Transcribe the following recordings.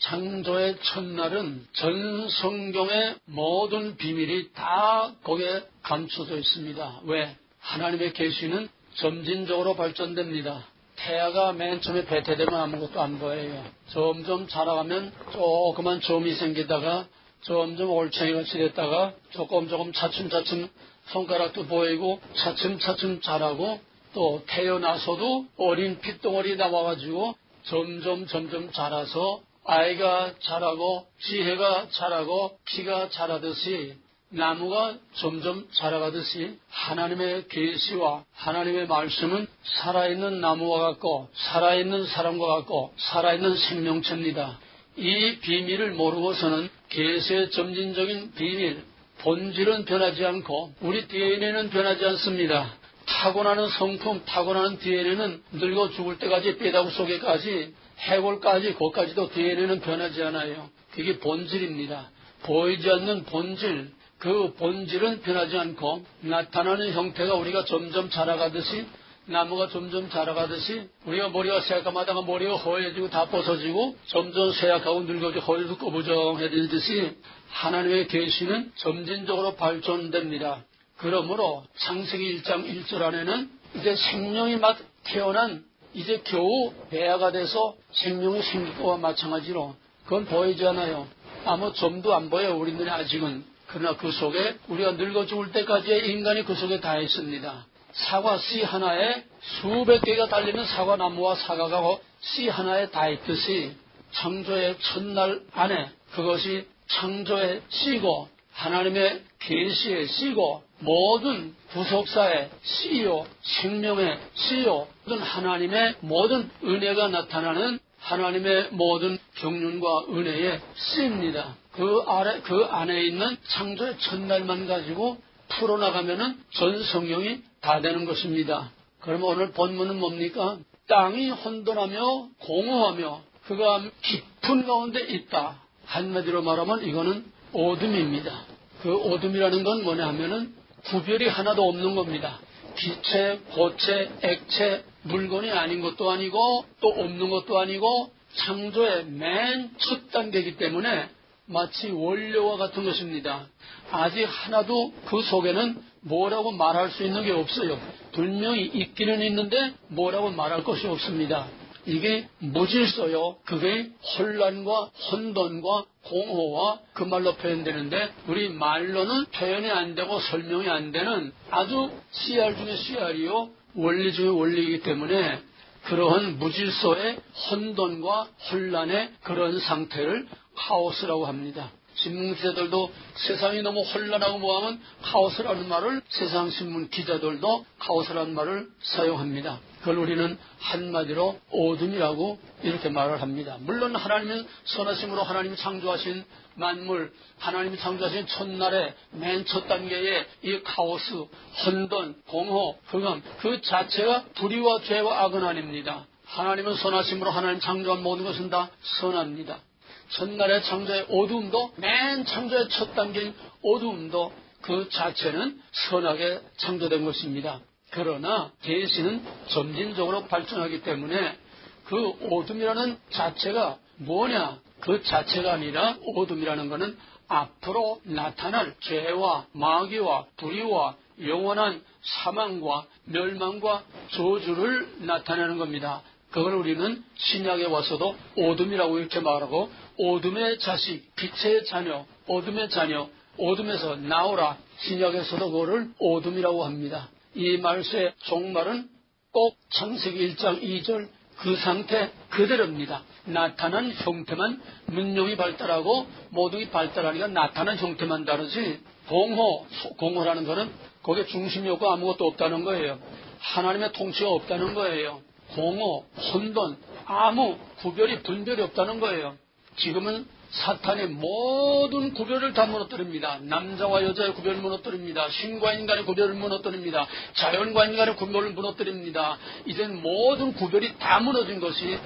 창조의 첫날은 전 성경의 모든 비밀이 다 거기에 감춰져 있습니다. 왜? 하나님의 계시는 점진적으로 발전됩니다. 태아가 맨 처음에 배태되면 아무것도 안 보여요. 점점 자라가면 조그만 점이 생기다가 점점 올챙이같이 됐다가 조금 차츰차츰 손가락도 보이고 차츰차츰 자라고 또 태어나서도 어린 핏덩어리 나와가지고 점점 자라서 아이가 자라고 지혜가 자라고 키가 자라듯이 나무가 점점 자라가듯이 하나님의 계시와 하나님의 말씀은 살아있는 나무와 같고 살아있는 사람과 같고 살아있는 생명체입니다. 이 비밀을 모르고서는 계시의 점진적인 비밀, 본질은 변하지 않고 우리 DNA는 변하지 않습니다. 타고나는 성품, 타고나는 DNA는 늙어 죽을 때까지 뼈다구 속에까지 해골까지 그것까지도 DNA는 변하지 않아요. 그게 본질입니다. 보이지 않는 본질, 그 본질은 변하지 않고 나타나는 형태가 우리가 점점 자라가듯이 나무가 점점 자라가듯이 우리가 머리가 새까마다가 머리가 허해지고 다 벗어지고 점점 쇠약하고 늙어지고 허리도 꺼부정해지듯이 하나님의 계시는 점진적으로 발전됩니다. 그러므로 창세기 1장 1절 안에는 이제 생명이 막 태어난 이제 겨우 배아가 돼서 생명이 생길 것과 마찬가지로 그건 보이지 않아요. 아무 점도 안 보여요. 우리 눈에 아직은. 그러나 그 속에 우리가 늙어 죽을 때까지의 인간이 그 속에 다 있습니다. 사과 씨 하나에 수백 개가 달리는 사과나무와 사과가 씨 하나에 다 있듯이 창조의 첫날 안에 그것이 창조의 씨고 하나님의 계시의 씨고 모든 구속사의 씨요 생명의 씨요 모든 하나님의 모든 은혜가 나타나는 하나님의 모든 경륜과 은혜의 씨입니다. 그 안에 있는 창조의 첫날만 가지고 풀어나가면은 전 성경이 다 되는 것입니다. 그러면 오늘 본문은 뭡니까? 땅이 혼돈하며 공허하며 그가 깊은 가운데 있다. 한마디로 말하면 이거는 어둠입니다. 그 어둠이라는 건 뭐냐 하면은 구별이 하나도 없는 겁니다. 기체, 고체, 액체, 물건이 아닌 것도 아니고 또 없는 것도 아니고 창조의 맨 첫 단계이기 때문에 마치 원료와 같은 것입니다. 아직 하나도 그 속에는 뭐라고 말할 수 있는 게 없어요. 분명히 있기는 있는데 뭐라고 말할 것이 없습니다. 이게 무질서요. 그게 혼란과 혼돈과 공허와 그 말로 표현되는데 우리 말로는 표현이 안 되고 설명이 안 되는 아주 CR 중에 CR이요. 원리 중에 원리이기 때문에 그러한 무질서의 혼돈과 혼란의 그런 상태를 카오스라고 합니다. 신문기자들도 세상이 너무 혼란하고 뭐하면 카오스라는 말을 세상 신문 기자들도 카오스라는 말을 사용합니다. 그걸 우리는 한마디로 어둠이라고 이렇게 말을 합니다. 물론 하나님은 선하심으로 하나님이 창조하신 만물, 하나님이 창조하신 첫날에 맨 첫 단계의 이 카오스, 혼돈, 공허, 흑암 그 자체가 불의와 죄와 악은 아닙니다. 하나님은 선하심으로 하나님 창조한 모든 것은 다 선합니다. 첫날의 창조의 어두움도 맨 창조의 첫 단계인 어두움도 그 자체는 선하게 창조된 것입니다. 그러나 계시는 점진적으로 발전하기 때문에 그 어둠이라는 자체가 뭐냐? 그 자체가 아니라 어둠이라는 것은 앞으로 나타날 죄와 마귀와 불의와 영원한 사망과 멸망과 저주를 나타내는 겁니다. 그걸 우리는 신약에 와서도 어둠이라고 이렇게 말하고 어둠의 자식, 빛의 자녀, 어둠의 자녀, 어둠에서 나오라. 신약에서도 그거를 어둠이라고 합니다. 이 말씀의 종말은 꼭 창세기 1장 2절 그 상태 그대로입니다. 나타난 형태만 문명이 발달하고 모든 게 발달하니까 나타난 형태만 다르지 공허라는 것은 거기에 중심이 없고 아무것도 없다는 거예요. 하나님의 통치가 없다는 거예요. 공허, 혼돈, 아무 구별이 분별이 없다는 거예요. 지금은 사탄의 모든 구별을 다 무너뜨립니다. 남자와 여자의 구별을 무너뜨립니다. 신과 인간의 구별을 무너뜨립니다. 자연과 인간의 구별을 무너뜨립니다. 이젠 모든 구별이 다 무너진 것이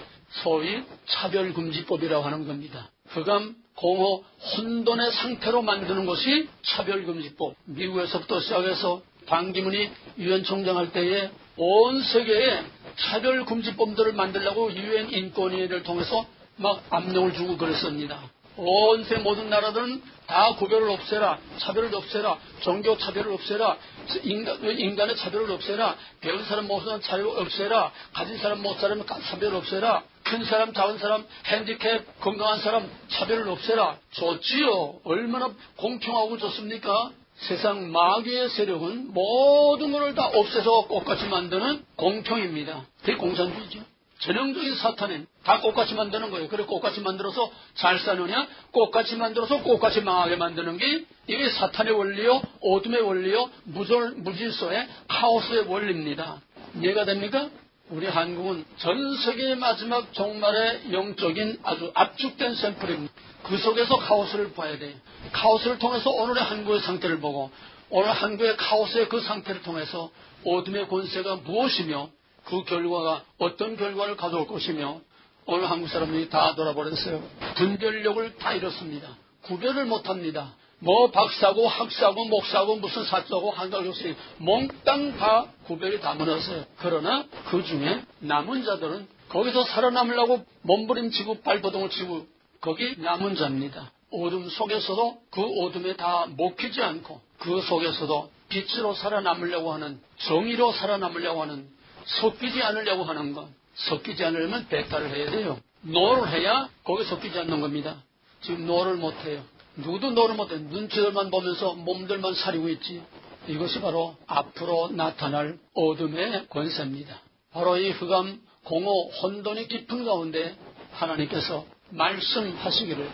소위 차별금지법이라고 하는 겁니다. 흑암, 공허, 혼돈의 상태로 만드는 것이 차별금지법. 미국에서부터 시작해서 반기문이 유엔 총장 할 때에 온 세계에 차별금지법들을 만들려고 유엔 인권위를 통해서 막 압력을 주고 그랬습니다. 온 세 모든 나라들은 다 구별을 없애라, 차별을 없애라, 종교 차별을 없애라, 인간의 차별을 없애라, 배운 사람 못 사람 차별을 없애라, 가진 사람 못 사람 차별을 없애라, 큰 사람 작은 사람 핸디캡 건강한 사람 차별을 없애라. 좋지요. 얼마나 공평하고 좋습니까? 세상 마귀의 세력은 모든 것을 다 없애서 똑같이 만드는 공평입니다. 그게 공산주의죠. 전형적인 사탄은 다 똑같이 만드는 거예요. 그래 똑같이 만들어서 잘 사느냐, 똑같이 만들어서 똑같이 망하게 만드는 게 이게 사탄의 원리요, 어둠의 원리요, 무질서의 카오스의 원리입니다. 이해가 됩니까? 우리 한국은 전 세계의 마지막 종말의 영적인 아주 압축된 샘플입니다. 그 속에서 카오스를 봐야 돼요. 카오스를 통해서 오늘의 한국의 상태를 보고 오늘 한국의 카오스의 그 상태를 통해서 어둠의 권세가 무엇이며 그 결과가 어떤 결과를 가져올 것이며 오늘 한국 사람들이 다 돌아버렸어요. 분별력을 다 잃었습니다. 구별을 못합니다. 뭐 박사고 학사고 목사고 무슨 사자고 한가교수님 몽땅 다 구별이 다 무너졌어요. 그러나 그 중에 남은 자들은 거기서 살아남으려고 몸부림치고 발버둥을 치고 거기 남은 자입니다. 어둠 속에서도 그 어둠에 다 먹히지 않고 그 속에서도 빛으로 살아남으려고 하는 정의로 살아남으려고 하는 섞이지 않으려고 하는 것. 섞이지 않으려면 배탈을 해야 돼요. 노를 해야 거기 섞이지 않는 겁니다. 지금 노를 못해요. 누구도 노를 못해요. 눈치들만 보면서 몸들만 사리고 있지. 이것이 바로 앞으로 나타날 어둠의 권세입니다. 바로 이 흑암, 공허, 혼돈이 깊은 가운데 하나님께서 말씀하시기를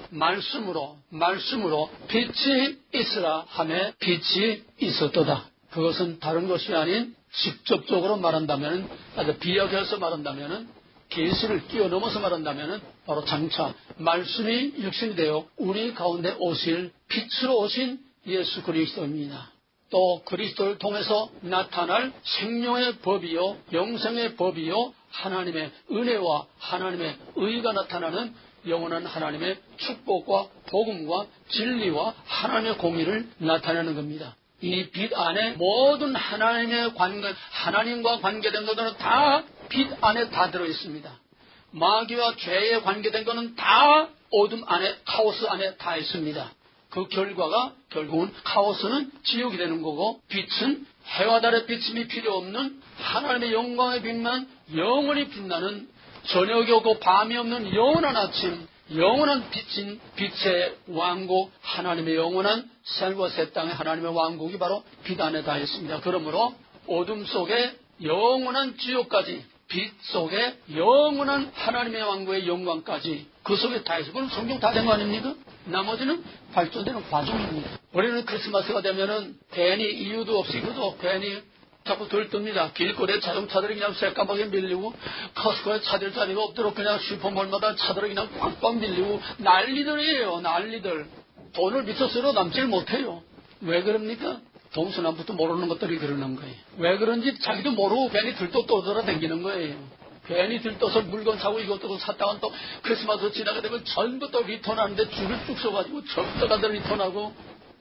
말씀으로 빛이 있으라 하매 빛이 있었도다. 그것은 다른 것이 아닌 직접적으로 말한다면, 아주 비약해서 말한다면, 계시를 뛰어넘어서 말한다면 바로 장차 말씀이 육신이 되어 우리 가운데 오실 빛으로 오신 예수 그리스도입니다. 또 그리스도를 통해서 나타날 생명의 법이요 영생의 법이요 하나님의 은혜와 하나님의 의가 나타나는 영원한 하나님의 축복과 복음과 진리와 하나님의 공의를 나타내는 겁니다. 이 빛 안에 모든 하나님의 하나님과 관계된 것들은 다 빛 안에 다 들어있습니다. 마귀와 죄에 관계된 것은 다 어둠 안에, 카오스 안에 다 있습니다. 그 결과가 결국은 카오스는 지옥이 되는 거고 빛은 해와 달의 비침이 필요 없는 하나님의 영광의 빛만 영원히 빛나는 저녁이 오고 밤이 없는 영원한 아침, 영원한 빛인 빛의 왕국, 하나님의 영원한 생과 새 땅의 하나님의 왕국이 바로 빛 안에 다 있습니다. 그러므로 어둠 속에 영원한 지옥까지, 빛 속에 영원한 하나님의 왕국의 영광까지 그 속에 다 있어요. 그럼 성경 다 된 거 아닙니까? 나머지는 발전되는 과정입니다. 우리는 크리스마스가 되면은 괜히 이유도 없이 그도 괜히 자꾸 들뜹니다. 길거리에 자동차들이 그냥 새까맣게 밀리고 커스코에 차들 자리가 없도록 그냥 슈퍼몰마다 차들이 그냥 꽉꽉 밀리고 난리들이에요. 난리들. 돈을 미쳤어도 남질 못해요. 왜 그럽니까? 동서남북도 모르는 것들이 그러는 거예요. 왜 그런지 자기도 모르고 괜히 들떠 떠돌아다니는 거예요. 괜히 들떠서 물건 사고 이것도 샀다가 또 크리스마스 지나게 되면 전부 또 리턴하는데 줄을 쭉 서가지고 전부 다 리턴하고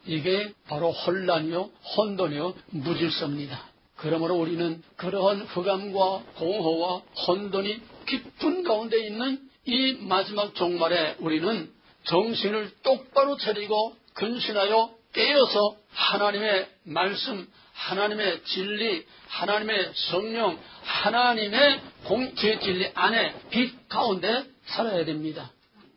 이게 바로 혼란이요 혼돈이요 무질서입니다. 그러므로 우리는 그러한 흑암과 공허와 혼돈이 깊은 가운데 있는 이 마지막 종말에 우리는 정신을 똑바로 차리고 근신하여 깨어서 하나님의 말씀, 하나님의 진리, 하나님의 성령, 하나님의 제 진리 안에 빛 가운데 살아야 됩니다.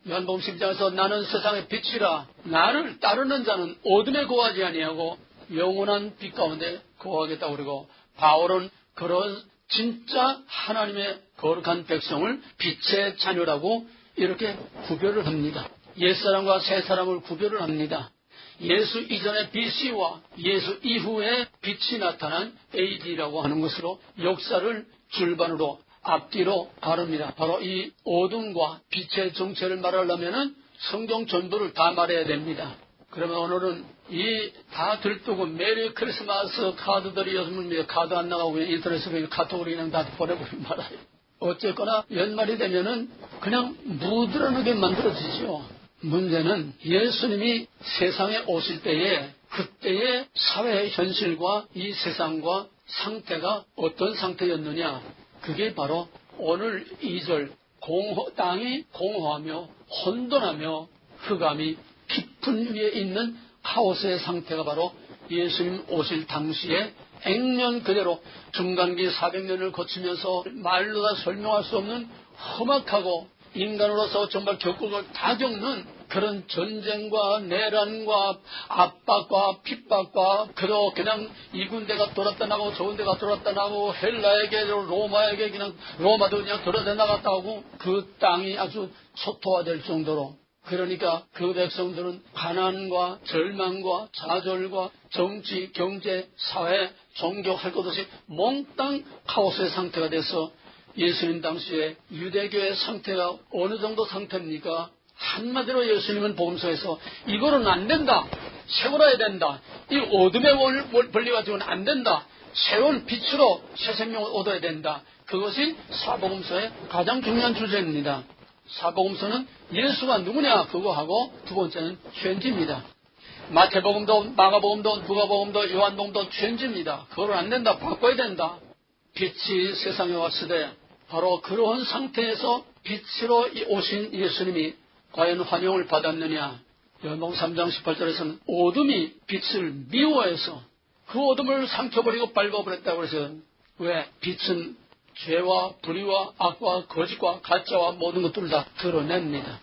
요한복음 12장에서 나는 세상의 빛이라 나를 따르는 자는 어둠에 거하지 아니하고 영원한 빛 가운데 거하겠다고 그러고 바울은 그런 진짜 하나님의 거룩한 백성을 빛의 자녀라고 이렇게 구별을 합니다. 옛사람과 새사람을 구별을 합니다. 예수 이전의 BC와 예수 이후에 빛이 나타난 AD라고 하는 것으로 역사를 줄반으로 앞뒤로 가릅니다. 바로 이 어둠과 빛의 정체를 말하려면 성경 전부를 다 말해야 됩니다. 그러면 오늘은 이 다 들뜨고 메리 크리스마스 카드들이 요즘은 카드 안 나가고 그냥 인터넷에 그냥 카톡으로 그냥 다 보내버리면 말아요. 어쨌거나 연말이 되면은 그냥 무드러나게 만들어지죠. 문제는 예수님이 세상에 오실 때에 그때의 사회의 현실과 이 세상과 상태가 어떤 상태였느냐. 그게 바로 오늘 2절 땅이 공허하며 혼돈하며 흑암이 깊은 위에 있는 카오스의 상태가 바로 예수님 오실 당시에 액면 그대로 중간기 400년을 거치면서 말로 다 설명할 수 없는 험악하고 인간으로서 정말 겪을 걸 다 겪는 그런 전쟁과 내란과 압박과 핍박과 그냥 이 군대가 돌았다 나가고 저 군대가 돌았다 나가고 헬라에게 로마에게 그냥 로마도 그냥 돌아다 나갔다 하고 그 땅이 아주 초토화될 정도로 그러니까 그 백성들은 가난과 절망과 좌절과 정치, 경제, 사회, 종교 할 것 없이 몽땅 카오스의 상태가 돼서 예수님 당시에 유대교의 상태가 어느 정도 상태입니까? 한마디로 예수님은 복음서에서 이거는 안 된다. 세워놔야 된다. 이 어둠의 원을 벌려가지고는 안 된다. 새로운 빛으로 새 생명을 얻어야 된다. 그것이 사복음서의 가장 중요한 주제입니다. 사복음서는 예수가 누구냐 그거하고 두 번째는 죄인지입니다. 마태복음도 마가복음도 누가복음도 요한복음도 죄인지입니다. 그거는 안 된다. 바꿔야 된다. 빛이 세상에 왔을 때 바로 그러한 상태에서 빛으로 오신 예수님이 과연 환영을 받았느냐. 요한복음 3장 18절에서는 어둠이 빛을 미워해서 그 어둠을 삼켜버리고 빨가버렸다고 해서 왜? 빛은 죄와 불의와 악과 거짓과 가짜와 모든 것들을 다 드러냅니다.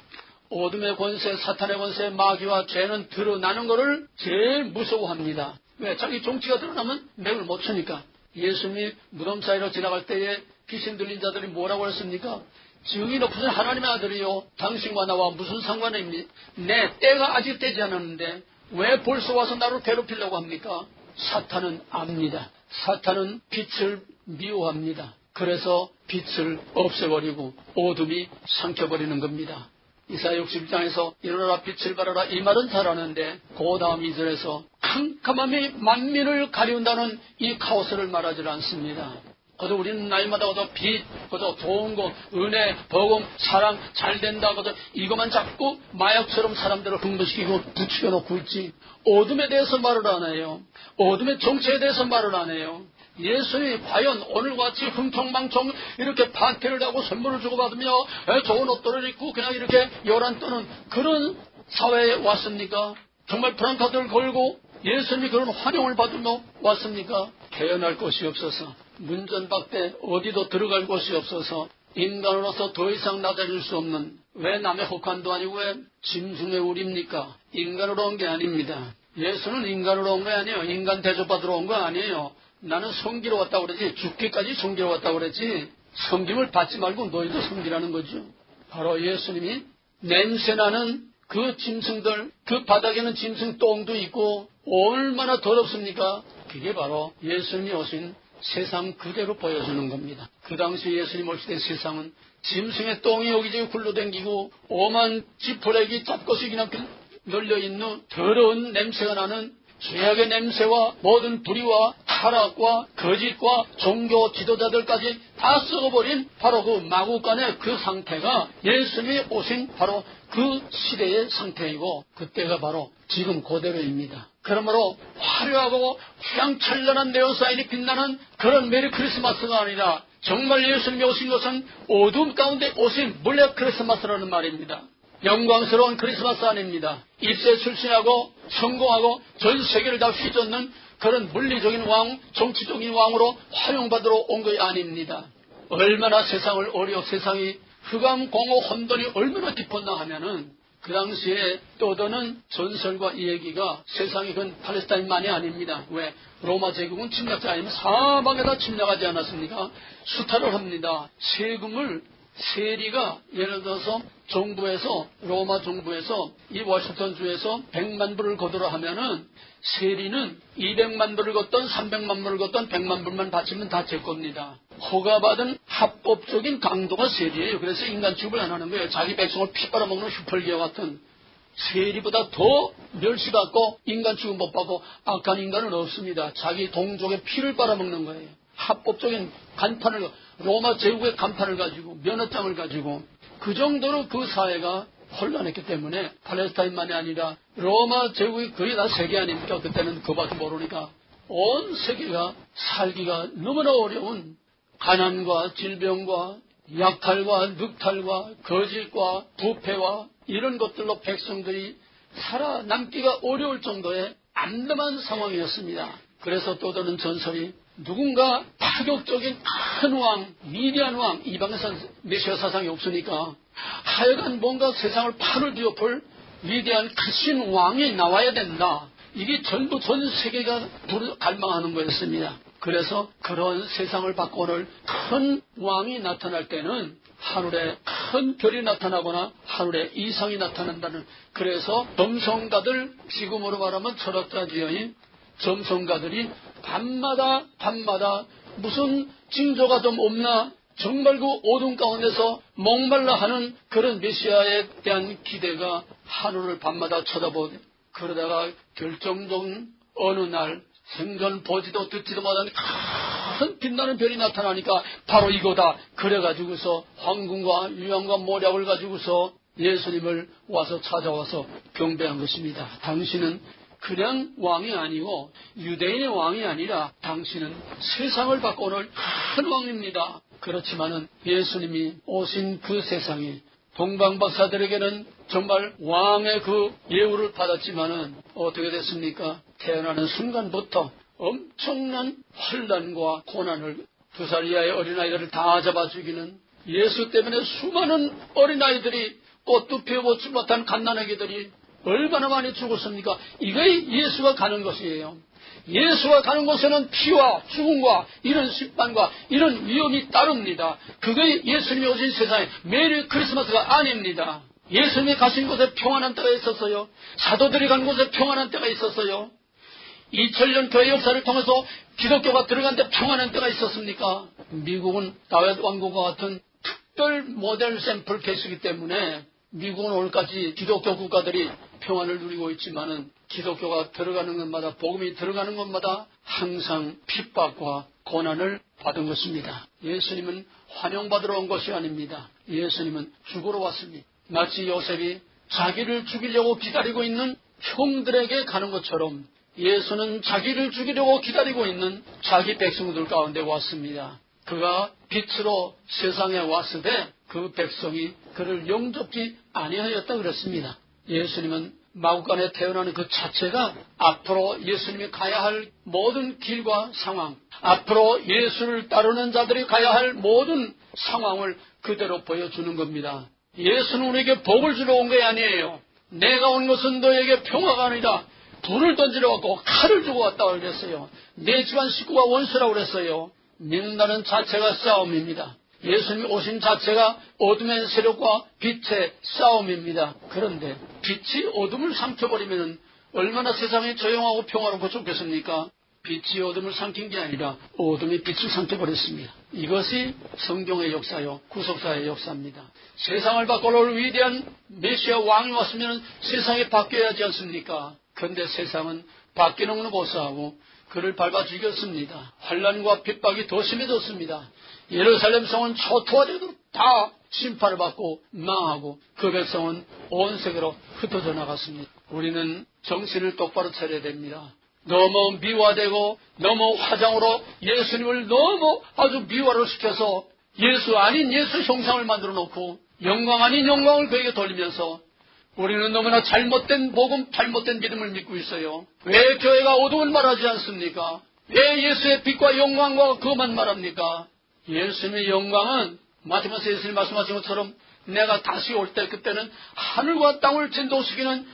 어둠의 권세, 사탄의 권세, 마귀와 죄는 드러나는 것을 제일 무서워합니다. 왜? 자기 정치가 드러나면 맥을 못 치니까. 예수님이 무덤 사이로 지나갈 때에 귀신 들린 자들이 뭐라고 했습니까? 증이 높으신 하나님의 아들이요 당신과 나와 무슨 상관입니까? 내 때가 아직 되지 않았는데 왜 벌써 와서 나를 괴롭히려고 합니까? 사탄은 압니다. 사탄은 빛을 미워합니다. 그래서 빛을 없애버리고 어둠이 삼켜버리는 겁니다. 이사야 61장에서 일어나라 빛을 발하라 이 말은 잘하는데 그 다음 2절에서 캄캄함이 만민을 가리운다는 이 카오스를 말하지 않습니다. 그저 우리는 날마다 그저 빛, 그저 좋은 것, 은혜, 복음, 사랑, 잘된다, 그저 이것만 잡고 마약처럼 사람들을 흥분시키고 부추겨놓고 있지. 어둠에 대해서 말을 안 해요. 어둠의 정체에 대해서 말을 안 해요. 예수님이 과연 오늘같이 흥청망청 이렇게 파티를 하고 선물을 주고받으며 좋은 옷들을 입고 그냥 이렇게 요란 떠는 그런 사회에 왔습니까? 정말 프랑카드를 걸고 예수님이 그런 환영을 받으며 왔습니까? 태어날 곳이 없어서 문전박대 어디도 들어갈 곳이 없어서 인간으로서 더 이상 낮아질 수 없는 왜 남의 혹한도 아니고 왜 짐승의 우리입니까? 인간으로 온 게 아닙니다. 예수는 인간으로 온 거 아니에요. 인간 대접받으러 온 거 아니에요. 나는 섬기러 왔다고 그러지 죽기까지 섬기러 왔다고 그랬지 섬김을 받지 말고 너희도 섬기라는 거죠. 바로 예수님이 냄새나는 그 짐승들 그 바닥에는 짐승 똥도 있고 얼마나 더럽습니까? 그게 바로 예수님이 오신 세상 그대로 보여주는 겁니다. 그 당시 예수님 오실 때 세상은 짐승의 똥이 여기저기 굴러다니고 오만 지푸레기 잡것이 그냥 널려있는 더러운 냄새가 나는 죄악의 냄새와 모든 불의와 타락과 거짓과 종교 지도자들까지 다 썩어버린 바로 그 마구간의 그 상태가 예수님이 오신 바로 그 시대의 상태이고 그때가 바로 지금 그대로입니다. 그러므로 화려하고 휘황찬란한 네온사인이 빛나는 그런 메리 크리스마스가 아니라 정말 예수님이 오신 것은 어둠 가운데 오신 블랙 크리스마스라는 말입니다. 영광스러운 크리스마스 아닙니다. 입시에 출신하고 성공하고 전 세계를 다 휘젓는 그런 물리적인 왕, 정치적인 왕으로 활용받으러 온 것이 아닙니다. 얼마나 세상이 흑암, 공허, 혼돈이 얼마나 깊었나 하면은 그 당시에 떠도는 전설과 이야기가 세상이 그건 팔레스타인만이 아닙니다. 왜? 로마 제국은 침략자 아니면 사방에다 침략하지 않았습니까? 수탈을 합니다. 세리가 예를 들어서 정부에서 로마 정부에서 이 워싱턴 주에서 100만 불을 거두라 하면은 세리는 200만 불을 걷던 300만 불을 걷던 100만 불만 바치면 다 제 겁니다. 허가받은 합법적인 강도가 세리예요. 그래서 인간 취급을 안 하는 거예요. 자기 백성을 피 빨아먹는 슈펄기와 같은 세리보다 더 멸시받고 인간 취급 못 받고 악한 인간은 없습니다. 자기 동족의 피를 빨아먹는 거예요. 합법적인 간판을 로마 제국의 간판을 가지고 면허장을 가지고 그 정도로 그 사회가 혼란했기 때문에 팔레스타인만이 아니라 로마 제국이 거의 다 세계 아닙니까? 그때는 그밖에 모르니까 온 세계가 살기가 너무나 어려운 가난과 질병과 약탈과 늑탈과 거짓과 부패와 이런 것들로 백성들이 살아남기가 어려울 정도의 암담한 상황이었습니다. 그래서 떠도는 전설이 누군가 파격적인 큰 왕, 위대한 왕, 이방에서는 메시아 사상이 없으니까 하여간 뭔가 세상을 판을 뒤엎을 위대한 크신 왕이 나와야 된다. 이게 전부 전 세계가 갈망하는 거였습니다. 그래서 그런 세상을 바꿔놓을 큰 왕이 나타날 때는 하늘에 큰 별이 나타나거나 하늘에 이상이 나타난다는, 그래서 점성가들, 지금으로 말하면 철학자 지연인 점성가들이 밤마다 무슨 징조가 좀 없나, 정말 그 어둠 가운데서 목말라 하는 그런 메시아에 대한 기대가 하늘을 밤마다 쳐다보고, 그러다가 결정적인 어느 날 생전 보지도 듣지도 못한 큰 빛나는 별이 나타나니까 바로 이거다. 그래가지고서 황금과 유황과 모략을 가지고서 예수님을 와서 찾아와서 경배한 것입니다. 당신은 그냥 왕이 아니고 유대인의 왕이 아니라 당신은 세상을 바꿔놓을 큰 왕입니다. 그렇지만은 예수님이 오신 그 세상이 동방박사들에게는 정말 왕의 그 예우를 받았지만은 어떻게 됐습니까? 태어나는 순간부터 엄청난 환난과 고난을, 2살 이하의 어린아이들을 다 잡아 죽이는, 예수 때문에 수많은 어린아이들이 꽃도 피워보지 못한 갓난아기들이 얼마나 많이 죽었습니까? 이게 예수가 가는 것이에요. 예수가 가는 곳에는 피와 죽음과 이런 심판과 이런 위험이 따릅니다. 그게 예수님이 오신 세상에 메리 크리스마스가 아닙니다. 예수님이 가신 곳에 평안한 때가 있었어요. 사도들이 간 곳에 평안한 때가 있었어요. 2000년 교회 역사를 통해서 기독교가 들어간 데 평안한 때가 있었습니까? 미국은 다윗 왕국과 같은 특별 모델 샘플 케이스이기 때문에 미국은 오늘까지 기독교 국가들이 평안을 누리고 있지만은 기독교가 들어가는 것마다, 복음이 들어가는 것마다 항상 핍박과 고난을 받은 것입니다. 예수님은 환영받으러 온 것이 아닙니다. 예수님은 죽으러 왔습니다. 마치 요셉이 자기를 죽이려고 기다리고 있는 형들에게 가는 것처럼 예수는 자기를 죽이려고 기다리고 있는 자기 백성들 가운데 왔습니다. 그가 빛으로 세상에 왔을 때 그 백성이 그를 영접지 아니하였다 그랬습니다. 예수님은 마구간에 태어나는 그 자체가 앞으로 예수님이 가야 할 모든 길과 상황, 앞으로 예수를 따르는 자들이 가야 할 모든 상황을 그대로 보여주는 겁니다. 예수는 우리에게 복을 주러 온 게 아니에요. 내가 온 것은 너에게 평화가 아니라 불을 던지러 왔고 칼을 주고 왔다고 그랬어요. 내 집안 식구가 원수라고 그랬어요. 믿는다는 자체가 싸움입니다. 예수님이 오신 자체가 어둠의 세력과 빛의 싸움입니다. 그런데 빛이 어둠을 삼켜버리면 얼마나 세상이 조용하고 평화롭고 좋겠습니까? 빛이 어둠을 삼킨 게 아니라 어둠이 빛을 삼켜버렸습니다. 이것이 성경의 역사요, 구속사의 역사입니다. 세상을 바꿔놓을 위대한 메시아 왕이 왔으면 세상이 바뀌어야 하지 않습니까? 그런데 세상은 바뀌는 것을 고사하고 그를 밟아 죽였습니다. 환난과 핍박이 더 심해졌습니다. 예루살렘 성은 초토화되도록 다 심판을 받고 망하고 그 백성은 온 세계로 흩어져 나갔습니다. 우리는 정신을 똑바로 차려야 됩니다. 너무 미화되고 너무 화장으로 예수님을 너무 아주 미화를 시켜서 예수 아닌 예수 형상을 만들어 놓고 영광 아닌 영광을 그에게 돌리면서 우리는 너무나 잘못된 복음, 잘못된 믿음을 믿고 있어요. 왜 교회가 어두움을 말하지 않습니까? 왜 예수의 빛과 영광과 그것만 말합니까? 예수님의 영광은 마태복음에서 예수님이 말씀하신 것처럼 내가 다시 올 때 그때는 하늘과 땅을 진동시키는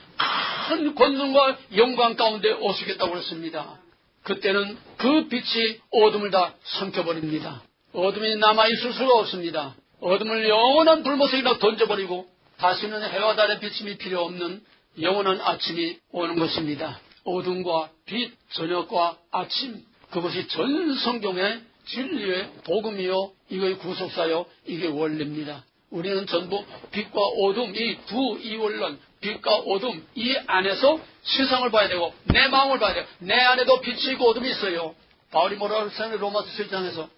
큰 권능과 영광 가운데 오시겠다고 그랬습니다. 그때는 그 빛이 어둠을 다 삼켜버립니다. 어둠이 남아있을 수가 없습니다. 어둠을 영원한 불못에다 던져버리고 다시는 해와 달의 비침이 필요 없는 영원한 아침이 오는 것입니다. 어둠과 빛, 저녁과 아침, 그것이 전 성경의 진리의 복음이요, 이거의 구속사요, 이게 원리입니다. 우리는 전부 빛과 어둠, 이 두 이원론, 빛과 어둠, 이 안에서 세상을 봐야 되고 내 마음을 봐야 돼요. 내 안에도 빛이 있고 어둠이 있어요. 바울이 뭐라고 했어요? 로마서 7장에서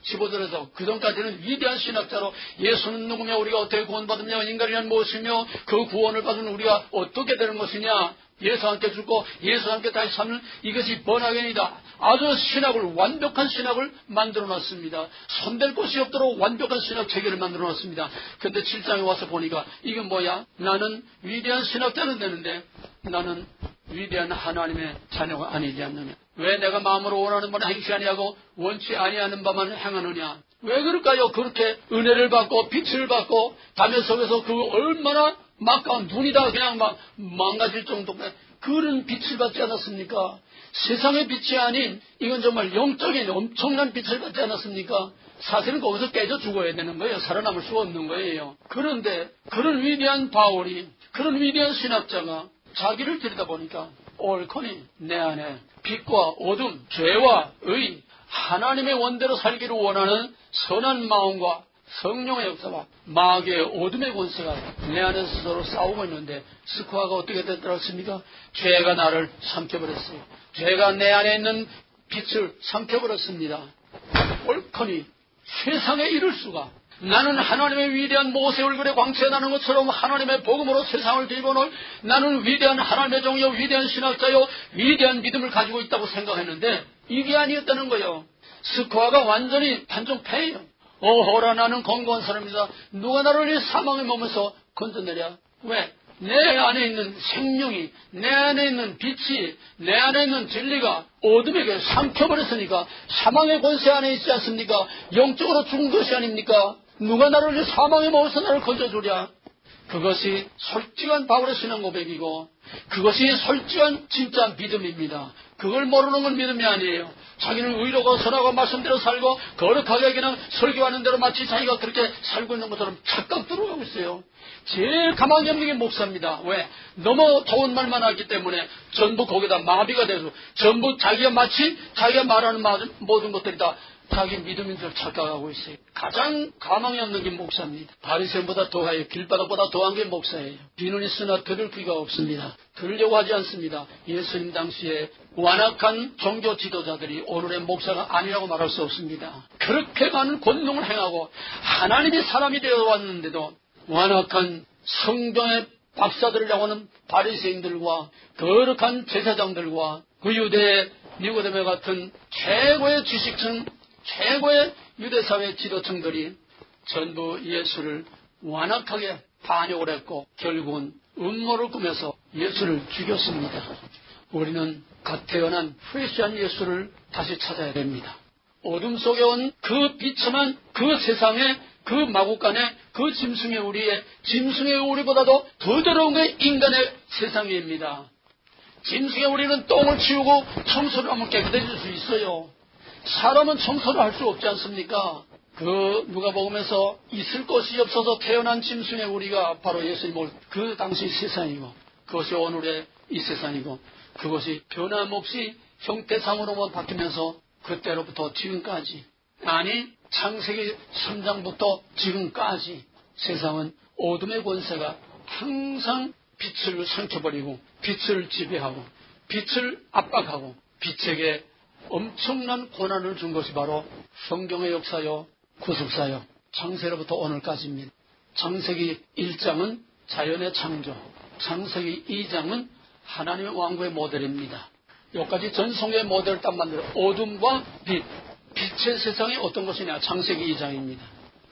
15절에서 그전까지는 위대한 신학자로 예수는 누구며 우리가 어떻게 구원받으며 인간이란 무엇이며 그 구원을 받은 우리가 어떻게 되는 것이냐, 예수와 함께 죽고 예수와 함께 다시 사는 이것이 번하겐이다. 아주 신학을, 완벽한 신학을 만들어놨습니다. 손댈 곳이 없도록 완벽한 신학 체계를 만들어놨습니다. 그런데 7장에 와서 보니까 이건 뭐야? 나는 위대한 신학자는 되는데 나는 위대한 하나님의 자녀가 아니지 않느냐. 왜 내가 마음으로 원하는 바는 행치 아니하고 원치 아니하는 바만 행하느냐. 왜 그럴까요? 그렇게 은혜를 받고 빛을 받고 담요 속에서 그 얼마나 막강한 눈이 다 그냥 막 망가질 정도의 그런 빛을 받지 않았습니까? 세상의 빛이 아닌 이건 정말 영적인 엄청난 빛을 받지 않았습니까? 사실은 거기서 깨져 죽어야 되는 거예요. 살아남을 수가 없는 거예요. 그런데 그런 위대한 바울이, 그런 위대한 신학자가 자기를 들여다보니까 옳거니 내 안에 빛과 어둠, 죄와 의, 하나님의 원대로 살기를 원하는 선한 마음과 성령의 역사와 마귀의 어둠의 권세가 내 안에서 서로 싸우고 있는데 스코어가 어떻게 됐더랬습니까? 죄가 나를 삼켜버렸어요. 죄가 내 안에 있는 빛을 삼켜버렸습니다. 옳거니 세상에 이를 수가. 나는 하나님의 위대한 모세 얼굴에 광채가 나는 것처럼 하나님의 복음으로 세상을 뒤집어놓을 나는 위대한 하나님의 종이요 위대한 신학자요 위대한 믿음을 가지고 있다고 생각했는데 이게 아니었다는 거예요. 스코어가 완전히 판정패예요. 오호라 나는 건강한 사람이다. 누가 나를 이 사망의 몸에서 건져내랴. 왜? 내 안에 있는 생명이, 내 안에 있는 빛이, 내 안에 있는 진리가 어둠에게 삼켜버렸으니까 사망의 권세 안에 있지 않습니까? 영적으로 죽은 것이 아닙니까? 누가 나를 이 사망의 몸에서 나를 건져주랴. 그것이 솔직한 바울의 신앙 고백이고 그것이 솔직한 진짜 믿음입니다. 그걸 모르는 건 믿음이 아니에요. 자기는 의로고 선하고 말씀대로 살고 거룩하게 그냥 설교하는 대로 마치 자기가 그렇게 살고 있는 것처럼 착각 들어가고 있어요. 제일 가망이 없는 게 목사입니다. 왜? 너무 좋은 말만 하기 때문에 전부 거기다 마비가 돼서 전부 자기가 마치 자기가 말하는 모든 것들이 다 자기 믿음인 줄 착각하고 있어요. 가장 가망이 없는 게 목사입니다. 바리새인보다 더하여 길바닥보다 더한 게 목사예요. 비는 있으나 들을 귀가 없습니다. 들으려고 하지 않습니다. 예수님 당시에 완악한 종교 지도자들이 오늘의 목사가 아니라고 말할 수 없습니다. 그렇게 많은 권능을 행하고 하나님이 사람이 되어 왔는데도 완악한 성경의 박사들이라고 하는 바리새인들과 거룩한 제사장들과 그 유대의 니고데모 같은 최고의 지식층, 최고의 유대사회 지도층들이 전부 예수를 완악하게 반역을 했고 결국은 음모를 꾸며서 예수를 죽였습니다. 우리는 갓 태어난 프레시한 예수를 다시 찾아야 됩니다. 어둠 속에 온 그 비참한 그 세상에 그 마국간에 그 짐승의 우리의 짐승의 우리보다도 더 더러운 게 인간의 세상입니다. 짐승의 우리는 똥을 치우고 청소를 하면 깨끗해질 수 있어요. 사람은 청소를 할 수 없지 않습니까? 그 누가복음에서 있을 것이 없어서 태어난 짐승의 우리가 바로 예수님을 그 당시 세상이고 그것이 오늘의 이 세상이고 그것이 변함없이 형태상으로만 바뀌면서 그때로부터 지금까지 아니 창세기 3장부터 지금까지 세상은 어둠의 권세가 항상 빛을 삼켜버리고 빛을 지배하고 빛을 압박하고 빛에게 엄청난 고난을 준 것이 바로 성경의 역사요 구속사요 창세로부터 오늘까지입니다. 창세기 1장은 자연의 창조, 창세기 2장은 하나님의 왕국의 모델입니다. 여기까지 전성의 모델을 딱 만들어 어둠과 빛, 빛의 세상이 어떤 것이냐 창세기 2장입니다.